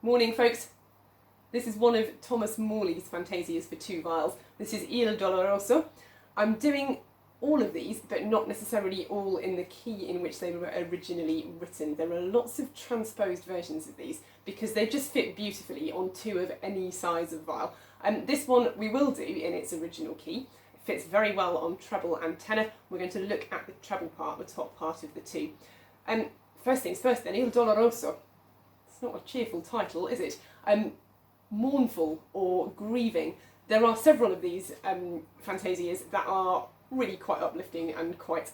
Morning, folks. This is one of Thomas Morley's fantasias for two viols. This is Il Doloroso. I'm doing all of these, but not necessarily all in the key in which they were originally written. There are lots of transposed versions of these because they just fit beautifully on two of any size of viol. This one we will do in its original key. It fits very well on treble and tenor. We're going to look at the treble part, the top part of the two. First things first then, Il Doloroso. It's not a cheerful title, is it? Mournful or grieving. There are several of these fantasias that are really quite uplifting and quite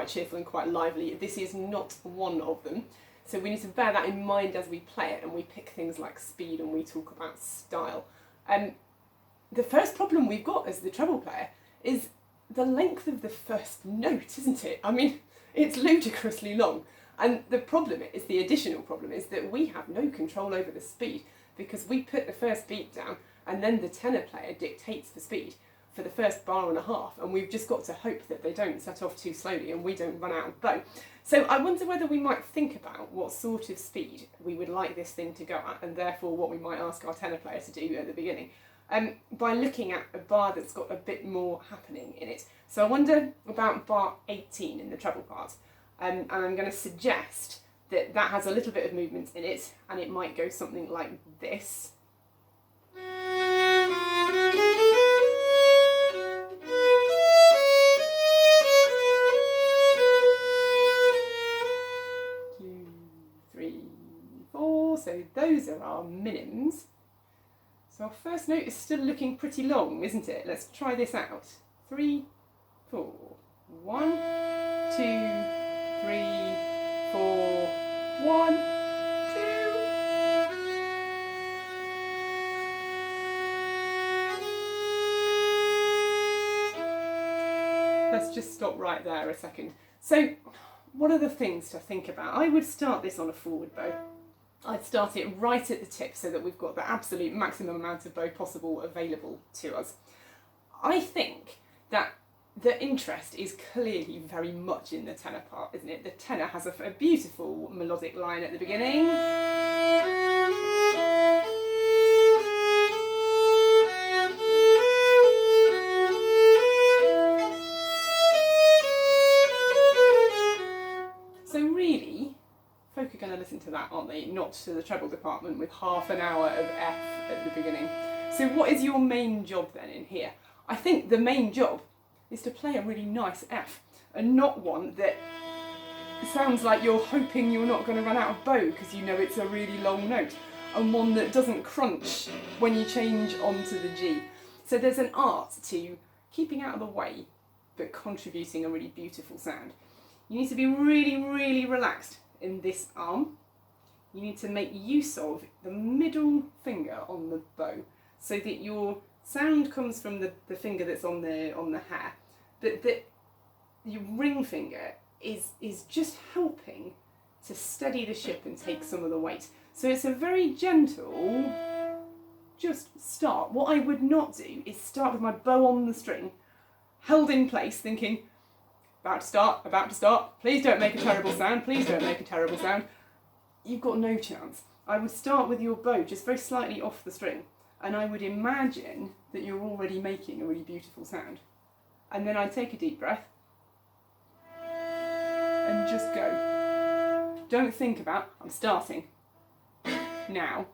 cheerful and quite lively. This is not one of them. So we need to bear that in mind as we play it and we pick things like speed and we talk about style. The first problem we've got as the treble player is the length of the first note, isn't it? I mean, it's ludicrously long. And the problem is, the additional problem is that we have no control over the speed because we put the first beat down and then the tenor player dictates the speed for the first bar and a half, and we've just got to hope that they don't set off too slowly and we don't run out of bow. So I wonder whether we might think about what sort of speed we would like this thing to go at, and therefore what we might ask our tenor player to do at the beginning, by looking at a bar that's got a bit more happening in it. So I wonder about bar 18 in the treble part. And I'm going to suggest that that has a little bit of movement in it, and it might go something like this. Two, three, four. So those are our minims. So our first note is still looking pretty long, isn't it? Let's try this out. 3, 4. 1, 2, 3, 4, 1, 2. Let's just stop right there a second. So, what are the things to think about? I would start this on a forward bow. I'd start it right at the tip so that we've got the absolute maximum amount of bow possible available to us. I think that the interest is clearly very much in the tenor part, isn't it? The tenor has a beautiful melodic line at the beginning. So really, folk are going to listen to that, aren't they? Not to the treble department with half an hour of F at the beginning. So what is your main job then in here? I think the main job is to play a really nice F, and not one that sounds like you're hoping you're not going to run out of bow because you know it's a really long note, and one that doesn't crunch when you change onto the G. So there's an art to keeping out of the way but contributing a really beautiful sound. You need to be really, really relaxed in this arm. You need to make use of the middle finger on the bow so that your sound comes from the finger that's on the hair, but that your ring finger is just helping to steady the ship and take some of the weight. So it's a very gentle, just start. What I would not do is start with my bow on the string, held in place, thinking, about to start, please don't make a terrible sound, please don't make a terrible sound. You've got no chance. I would start with your bow just very slightly off the string, and I would imagine that you're already making a really beautiful sound. And then I take a deep breath and just go. Don't think about, I'm starting now.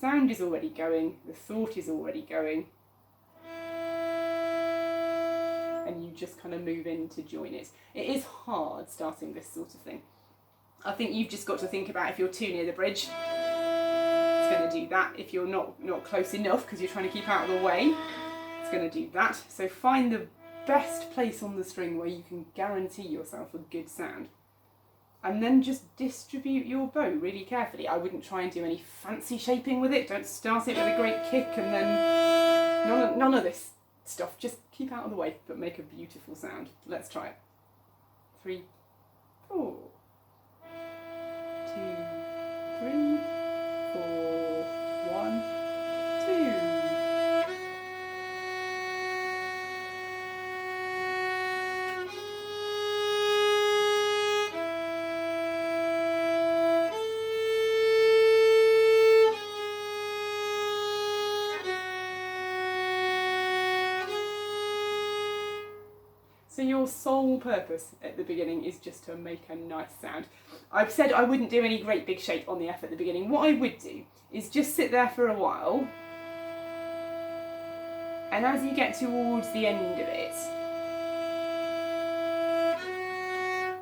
Sound is already going, the thought is already going, and you just kind of move in to join it. It is hard starting this sort of thing. I think you've just got to think about if you're too near the bridge, it's going to do that. If you're not close enough because you're trying to keep out of the way, it's going to do that. So find the best place on the string where you can guarantee yourself a good sound. And then just distribute your bow really carefully. I wouldn't try and do any fancy shaping with it. Don't start it with a great kick and then none of this stuff. Just keep out of the way but make a beautiful sound. Let's try it. 3, 4. 2, 3, 4, 1, 2. sole purpose at the beginning is just to make a nice sound. I've said I wouldn't do any great big shape on the F at the beginning. What I would do is just sit there for a while, and as you get towards the end of it,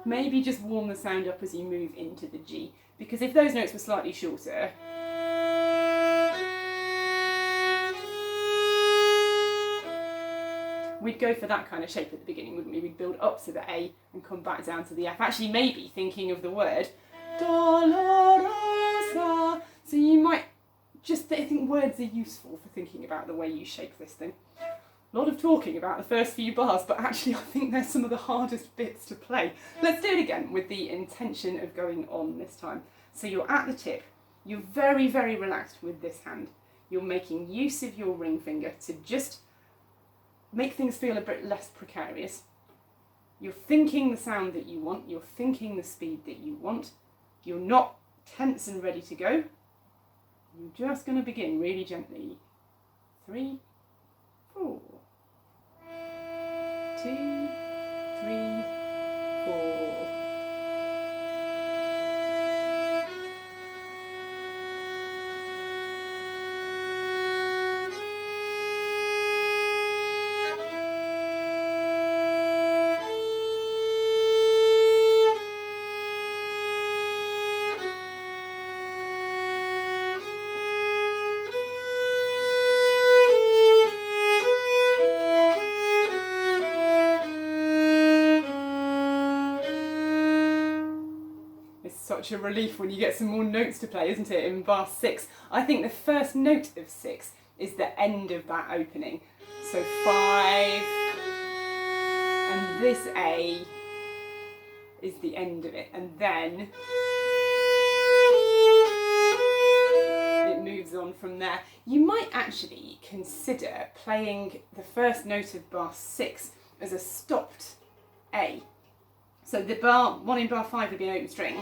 maybe just warm the sound up as you move into the G, because if those notes were slightly shorter, we'd go for that kind of shape at the beginning, wouldn't we? We'd build up to the A and come back down to the F. Actually, maybe thinking of the word Doloroso. So you might just think words are useful for thinking about the way you shape this thing. A lot of talking about the first few bars, but actually I think they're some of the hardest bits to play. Let's do it again with the intention of going on this time. So you're at the tip, you're very, very relaxed with this hand. You're making use of your ring finger to just make things feel a bit less precarious. You're thinking the sound that you want, you're thinking the speed that you want. You're not tense and ready to go. You're just going to begin really gently. 3, 4. 2, 3, 4. Such a relief when you get some more notes to play, isn't it, in bar 6. I think the first note of 6 is the end of that opening. So 5, and this A is the end of it, and then it moves on from there. You might actually consider playing the first note of bar 6 as a stopped A. So the one in bar 5 would be an open string.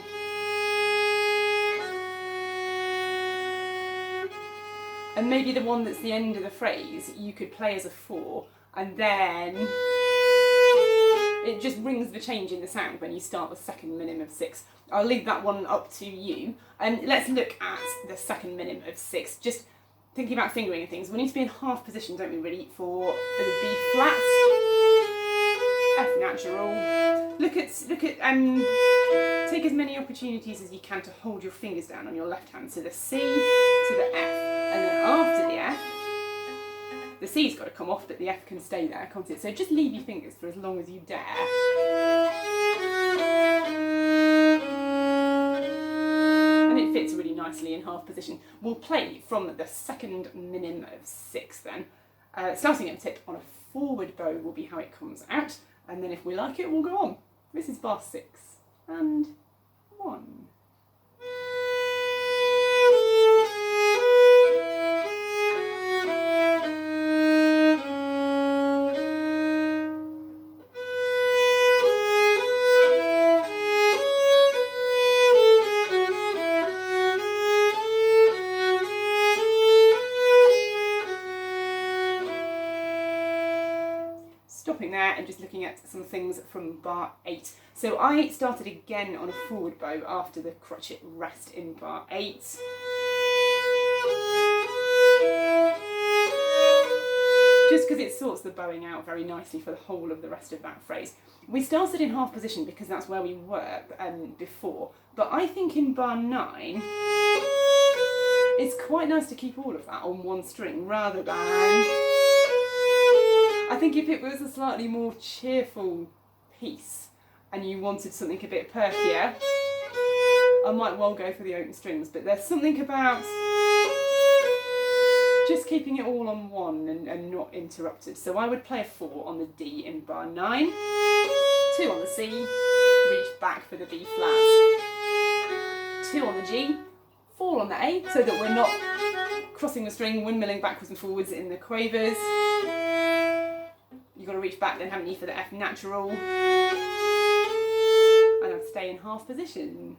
And maybe the one that's the end of the phrase you could play as a 4, and then it just rings the change in the sound when you start the second minim of 6. I'll leave that one up to you. And let's look at the second minim of 6. Just thinking about fingering and things. We need to be in half position, don't we, really, for the B flat, F natural. Look at take as many opportunities as you can to hold your fingers down on your left hand. So the C to the F. And then after the F, the C's got to come off, but the F can stay there, can't it? So just leave your fingers for as long as you dare. And it fits really nicely in half position. We'll play from the second minim of 6 then. Starting at the tip on a forward bow will be how it comes out. And then if we like it, we'll go on. This is bar 6 and 1. Stopping there and just looking at some things from bar 8. So I started again on a forward bow after the crotchet rest in bar 8. Just because it sorts the bowing out very nicely for the whole of the rest of that phrase. We started in half position because that's where we were before, but I think in bar 9 it's quite nice to keep all of that on one string rather than... I think if it was a slightly more cheerful piece and you wanted something a bit perkier, I might well go for the open strings, but there's something about just keeping it all on one and not interrupted. So I would play a 4 on the D in bar 9, 2 on the C, reach back for the B flat, 2 on the G, 4 on the A, so that we're not crossing the string, windmilling backwards and forwards in the quavers. You've got to reach back then, haven't you, for the F natural. And I'd stay in half position.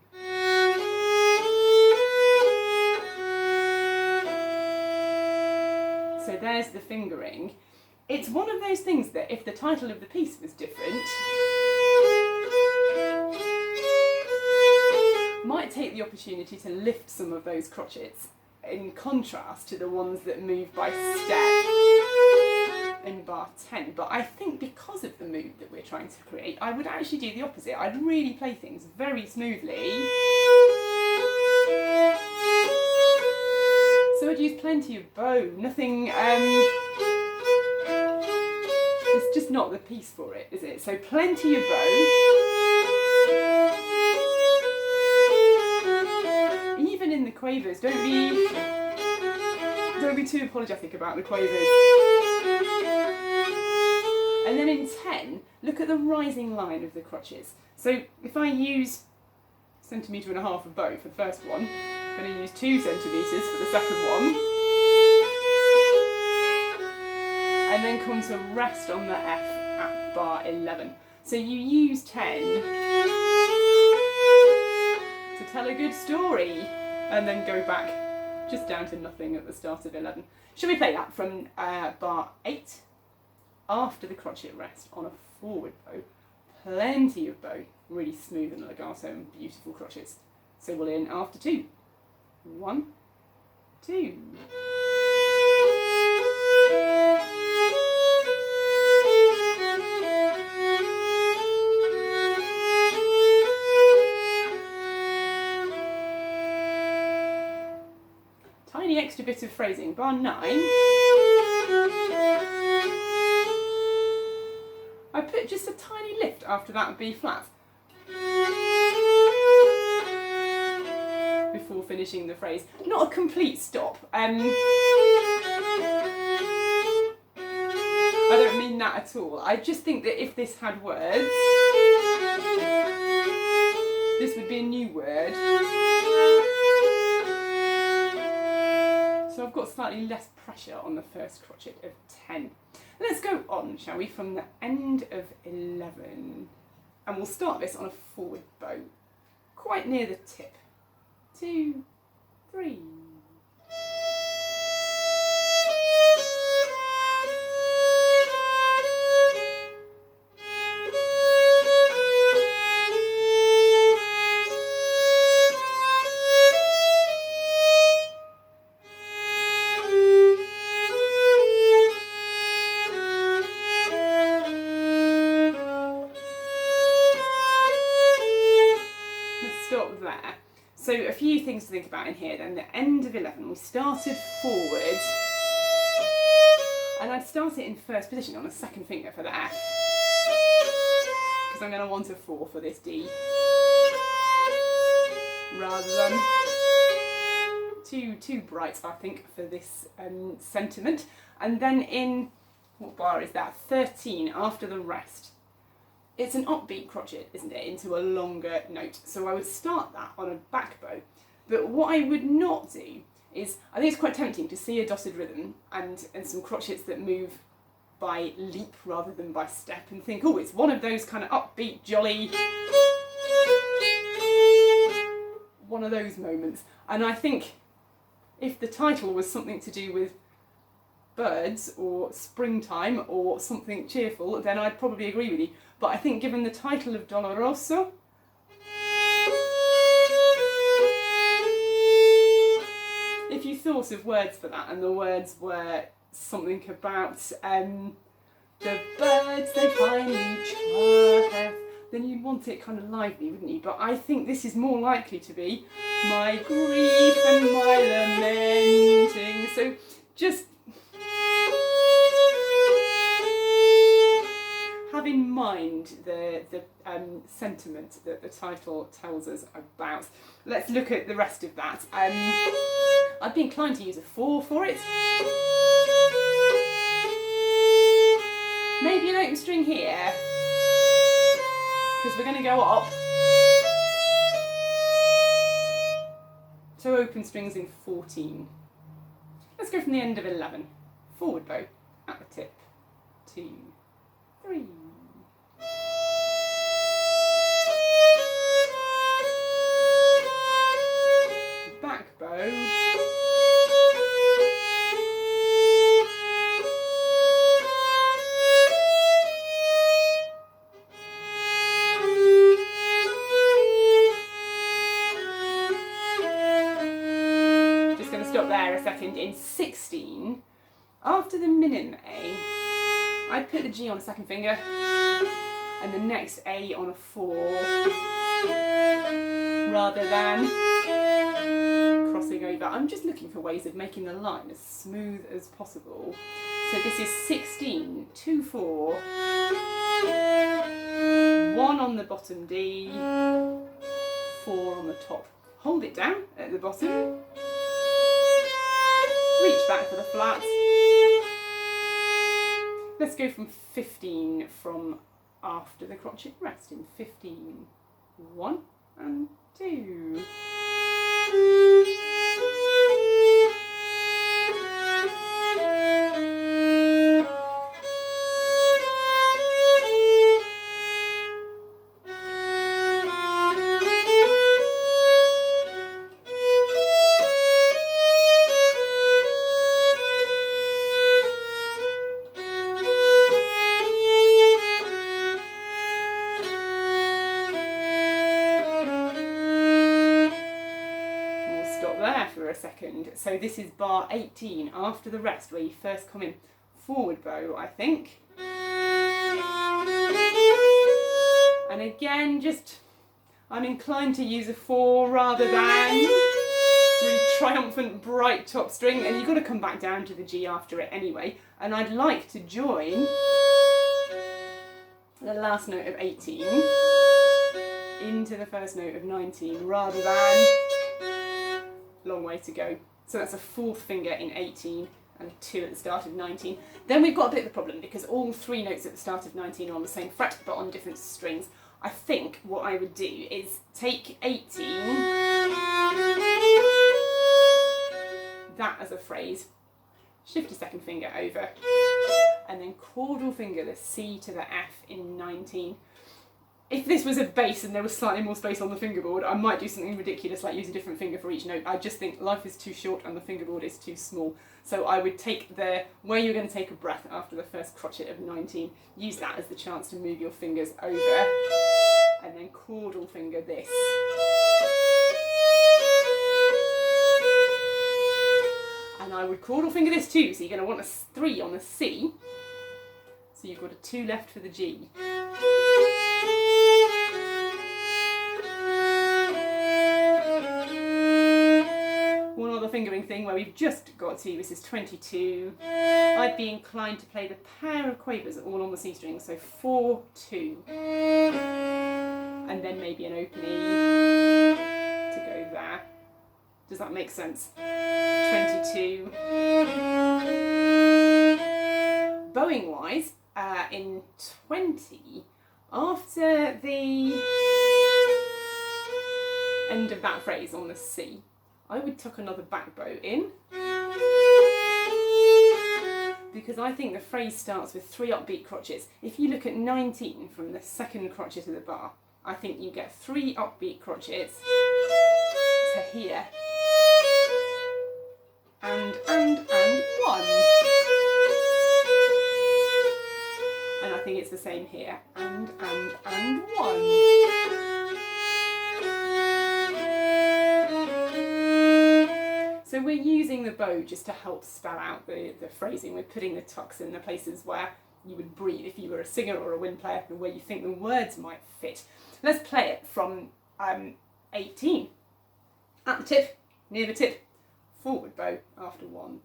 So there's the fingering. It's one of those things that if the title of the piece was different, might take the opportunity to lift some of those crotchets in contrast to the ones that move by step in bar 10. But I think because of the mood that we're trying to create, I would actually do the opposite. I'd really play things very smoothly. So I'd use plenty of bow, nothing, it's just not the piece for it, is it? So plenty of bow. Even in the quavers, don't be too apologetic about the quavers. And then in 10, look at the rising line of the crotches. So if I use 1.5 centimetres of bow for the first one, I'm going to use 2 centimetres for the second one, and then come to rest on the F at bar 11. So you use 10 to tell a good story, and then go back just down to nothing at the start of 11. Shall we play that from bar 8? After the crotchet rest on a forward bow, plenty of bow, really smooth and legato and beautiful crotchets. So we'll in after 2. 1, 2. Tiny extra bit of phrasing, bar 9. I put just a tiny lift after that B flat before finishing the phrase. Not a complete stop. I don't mean that at all. I just think that if this had words, this would be a new word. So I've got slightly less pressure on the first crotchet of 10. Let's go on, shall we, from the end of 11. And we'll start this on a forward bow, quite near the tip. 2, 3. Stop there. So a few things to think about in here then. The end of 11, we started forward, and I'd start it in first position on the second finger for the F, because I'm going to want a 4 for this D, rather than too bright, I think, for this sentiment. And then in, what bar is that? 13, after the rest. It's an upbeat crotchet, isn't it, into a longer note. So I would start that on a back bow. But what I would not do is, I think it's quite tempting to see a dotted rhythm and some crotchets that move by leap rather than by step, and think, oh, it's one of those kind of upbeat, jolly, one of those moments. And I think if the title was something to do with birds or springtime or something cheerful, then I'd probably agree with you. But I think given the title of Doloroso, if you thought of words for that and the words were something about the birds they finally chirp, then you'd want it kind of lively, wouldn't you? But I think this is more likely to be my grief and my lamenting. So just have in mind the sentiment that the title tells us about. Let's look at the rest of that. I'd be inclined to use a 4 for it. Maybe an open string here, because we're going to go up. So open strings in 14. Let's go from the end of 11. Forward bow at the tip. 2, 3. Back bow. there a second. In 16, after the minim A, I'd put the G on a second finger and the next A on a 4, rather than crossing over. I'm just looking for ways of making the line as smooth as possible. So this is 16, 2, 4, 1 on the bottom D, 4 on the top. Hold it down at the bottom, reach back for the flats. Let's go from 15 from after the crotchet rest. In 15, 1 and 2. For a second. So this is bar 18 after the rest, where you first come in. Forward bow, I think. And again, just I'm inclined to use a 4 rather than really triumphant bright top string, and you've got to come back down to the G after it anyway. And I'd like to join the last note of 18 into the first note of 19 rather than long way to go. So that's a 4th finger in 18 and a 2 at the start of 19. Then we've got a bit of a problem because all 3 notes at the start of 19 are on the same fret but on different strings. I think what I would do is take 18, that as a phrase, shift a second finger over, and then chordal finger the C to the F in 19. If this was a bass and there was slightly more space on the fingerboard, I might do something ridiculous like use a different finger for each note. I just think life is too short and the fingerboard is too small. So I would take where you're going to take a breath after the first crotchet of 19, use that as the chance to move your fingers over, and then chordal finger this. And I would chordal finger this too, so you're going to want a 3 on the C, so you've got a 2 left for the G. One other fingering thing where we've just got to, this is 22, I'd be inclined to play the pair of quavers all on the C string, so 4, 2, and then maybe an open E to go there. Does that make sense? 22. Bowing wise, in 20, after the end of that phrase on the C, I would tuck another back bow in, because I think the phrase starts with 3 upbeat crotchets. If you look at 19 from the second crotchet of the bar, I think you get 3 upbeat crotchets to here, and 1. And I think it's the same here, and 1. So we're using the bow just to help spell out the phrasing. We're putting the tucks in the places where you would breathe if you were a singer or a wind player, and where you think the words might fit. Let's play it from 18. At the tip, near the tip, forward bow after 1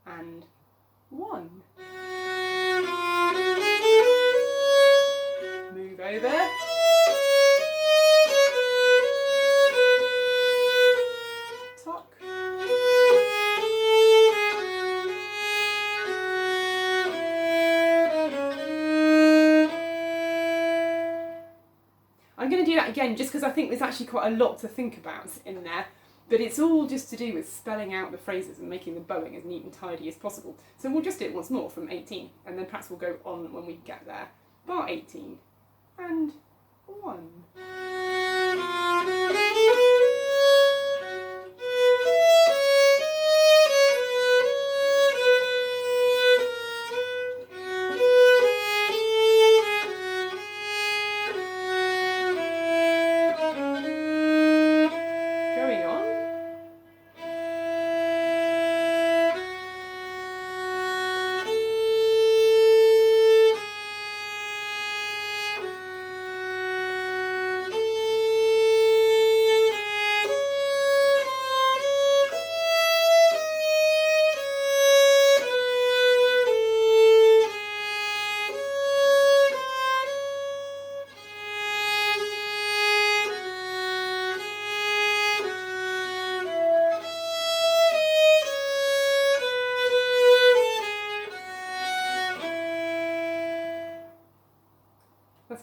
and 1. Move over. Tuck. I'm going to do that again just because I think there's actually quite a lot to think about in there, but it's all just to do with spelling out the phrases and making the bowing as neat and tidy as possible. So we'll just do it once more from 18, and then perhaps we'll go on when we get there. Bar 18 and 1. Going on.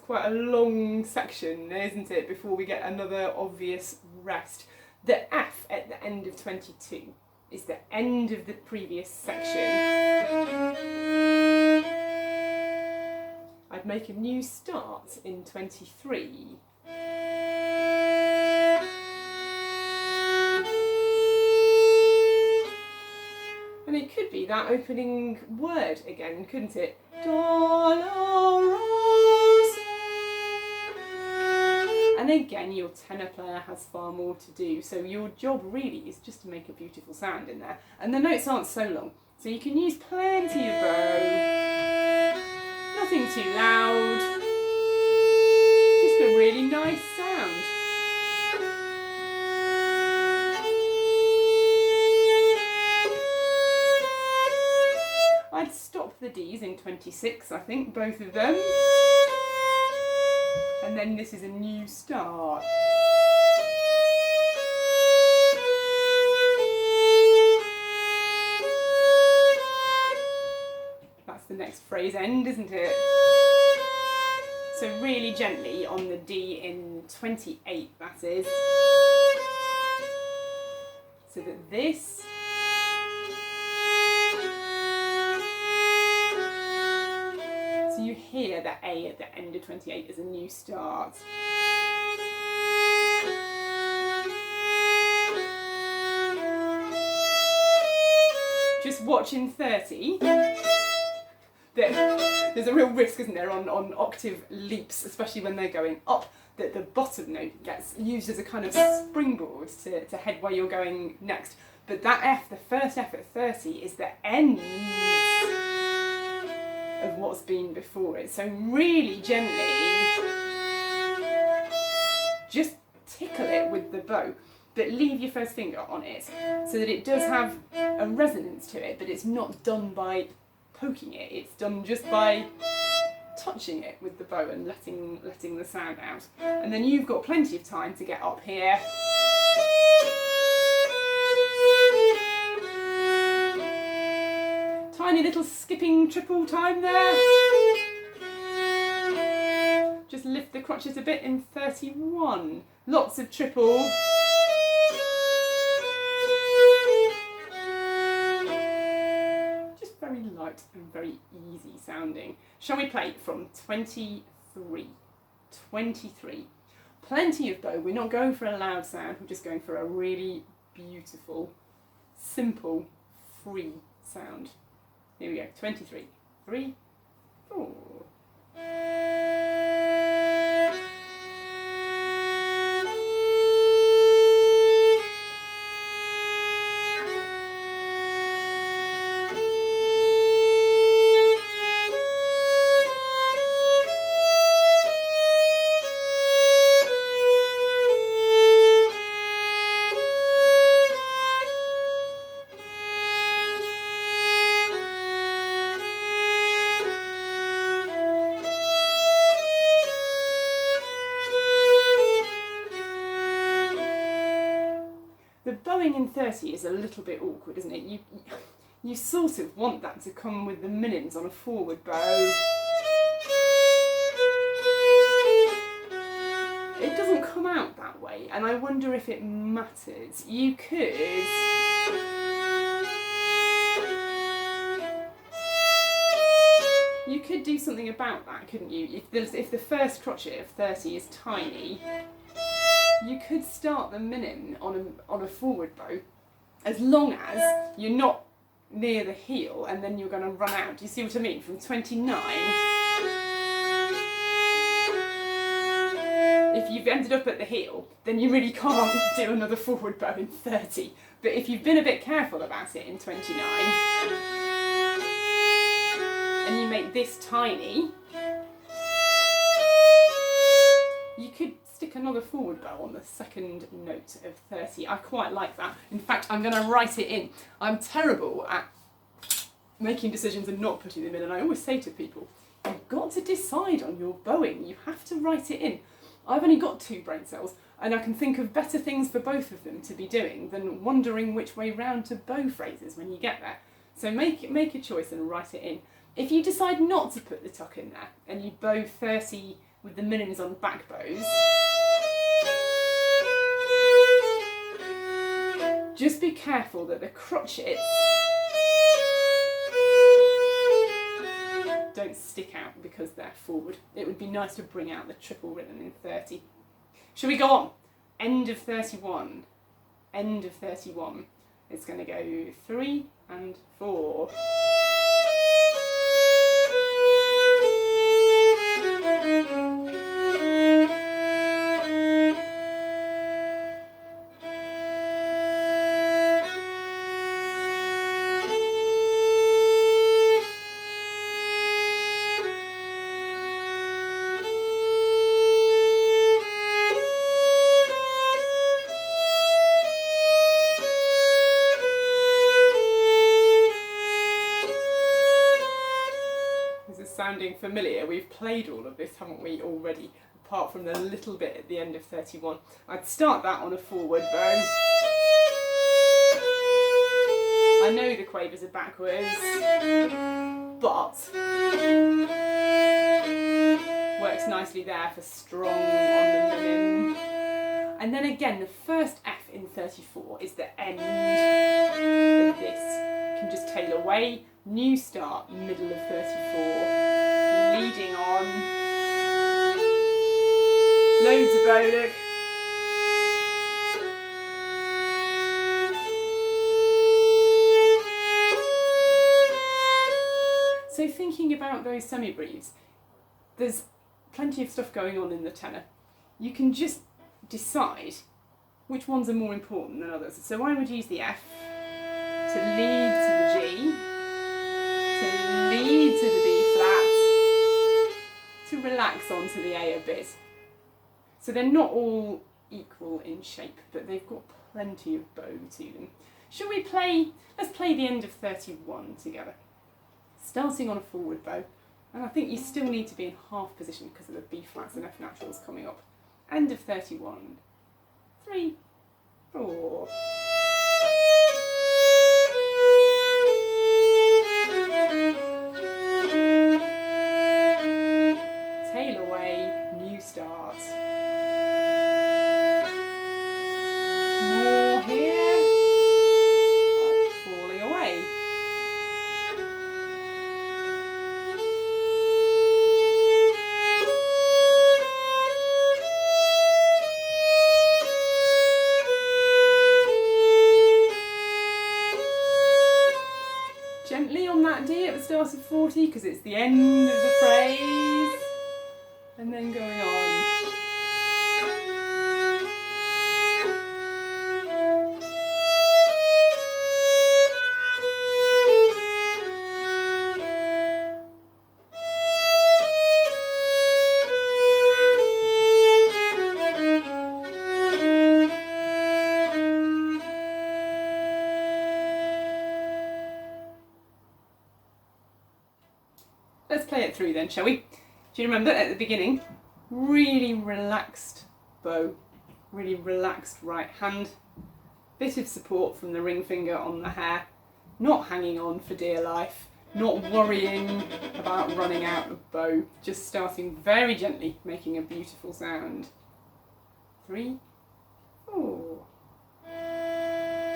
quite a long section, isn't it, before we get another obvious rest. The F at the end of 22 is the end of the previous section. I'd make a new start in 23. And it could be that opening word again, couldn't it? Doloroso. And again, your tenor player has far more to do, so your job really is just to make a beautiful sound in there. And the notes aren't so long, so you can use plenty of bow. Nothing too loud. Just a really nice sound. I'd stop the Ds in 26, I think, both of them. And then this is a new start. That's the next phrase end, isn't it? So really gently on the D in 28, that is. So that this so you hear that A at the end of 28 is a new start. Just watch in 30. There's a real risk, isn't there, on octave leaps, especially when they're going up, that the bottom note gets used as a kind of springboard to head where you're going next. But that F, the first F at 30, is the end of what's been before it. So really gently, just tickle it with the bow, but leave your first finger on it so that it does have a resonance to it, but it's not done by poking it, it's done just by touching it with the bow and letting the sound out. And then you've got plenty of time to get up here. Tiny little skipping triple time there. Just lift the crotchets a bit in 31. Lots of triple. Just very light and very easy sounding. Shall we play from 23? 23. Plenty of bow. We're not going for a loud sound, we're just going for a really beautiful, simple, free sound. Here we go, 23. 3, 4. The bowing in 30 is a little bit awkward, isn't it? You sort of want that to come with the minims on a forward bow. It doesn't come out that way, and I wonder if it matters. You could do something about that, couldn't you? If the first crotchet of 30 is tiny, you could start the minim on a forward bow, as long as you're not near the heel and then you're going to run out. Do you see what I mean? From 29, if you've ended up at the heel, then you really can't do another forward bow in 30. But if you've been a bit careful about it in 29, and you make this tiny, you could stick another forward bow on the second note of 30. I quite like that. In fact, I'm going to write it in. I'm terrible at making decisions and not putting them in, and I always say to people, you've got to decide on your bowing. You have to write it in. I've only got 2 brain cells, and I can think of better things for both of them to be doing than wondering which way round to bow phrases when you get there. So make a choice and write it in. If you decide not to put the tuck in there, and you bow 30 with the minims on back bows. Just be careful that the crotchets don't stick out because they're forward. It would be nice to bring out the triple rhythm in 30. Shall we go on? End of 31. End of 31. It's going to go 3 and 4. Sounding familiar? We've played all of this, haven't we, already, apart from the little bit at the end of 31. I'd start that on a forward bow. I know the quavers are backwards, but works nicely there for strong on the minim. And then again, the first F in 34 is the end of this. You can just tail away, new start, middle of 34. Leading on. Loads of bow, look. So thinking about those semi-breves, there's plenty of stuff going on in the tenor. You can just decide which ones are more important than others. So I would use the F to lead to the G, to lead to the B flat, to relax onto the A a bit. So they're not all equal in shape, but they've got plenty of bow to them. Shall we play, let's play the end of 31 together. Starting on a forward bow, and I think you still need to be in half position because of the B flats and F naturals coming up. End of 31, 3, 4. Tail away, new start. More here, falling away. Gently on that D at the start of 40 because it's the end of the phrase. And then going on. Let's play it through then, shall we? Do you remember at the beginning? Really relaxed bow, really relaxed right hand, bit of support from the ring finger on the hair, not hanging on for dear life, not worrying about running out of bow, just starting very gently, making a beautiful sound. 3, 4,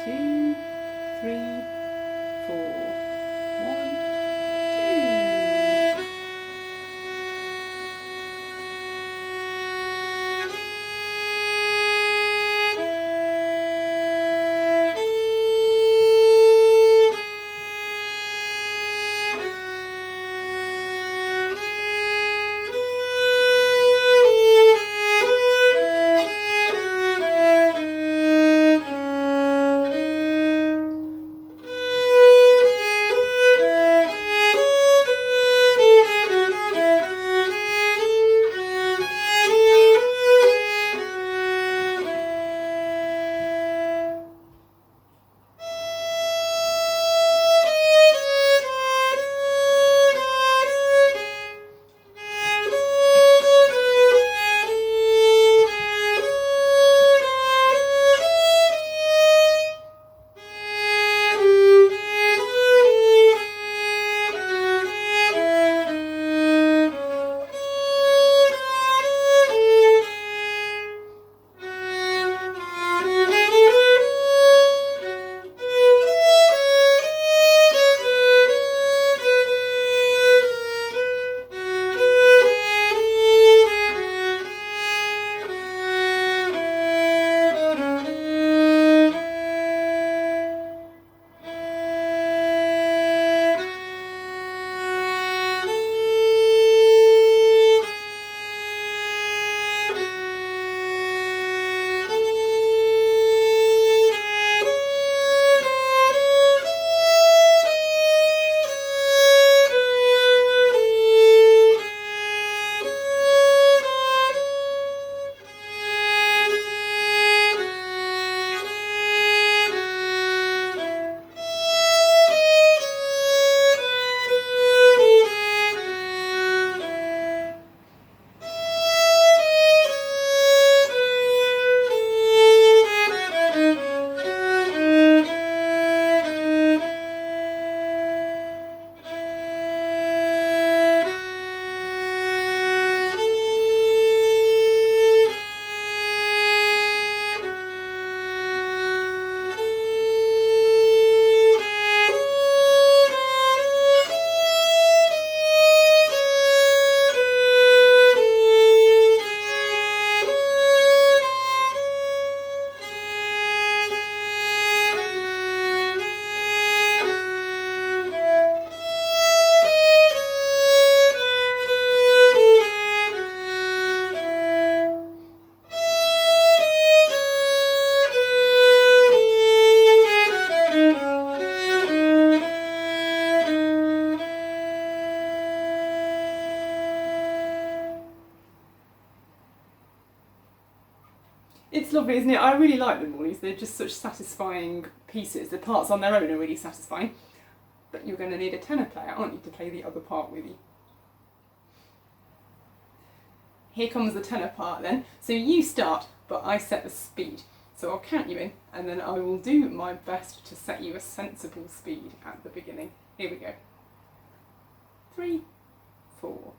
2, 3, 4. lovely, isn't it? I really like the Morleys. They're just such satisfying pieces. The parts on their own are really satisfying. But you're going to need a tenor player, aren't you, to play the other part with you. Here comes the tenor part then. So you start, but I set the speed. So I'll count you in, and then I will do my best to set you a sensible speed at the beginning. Here we go. 3, 4.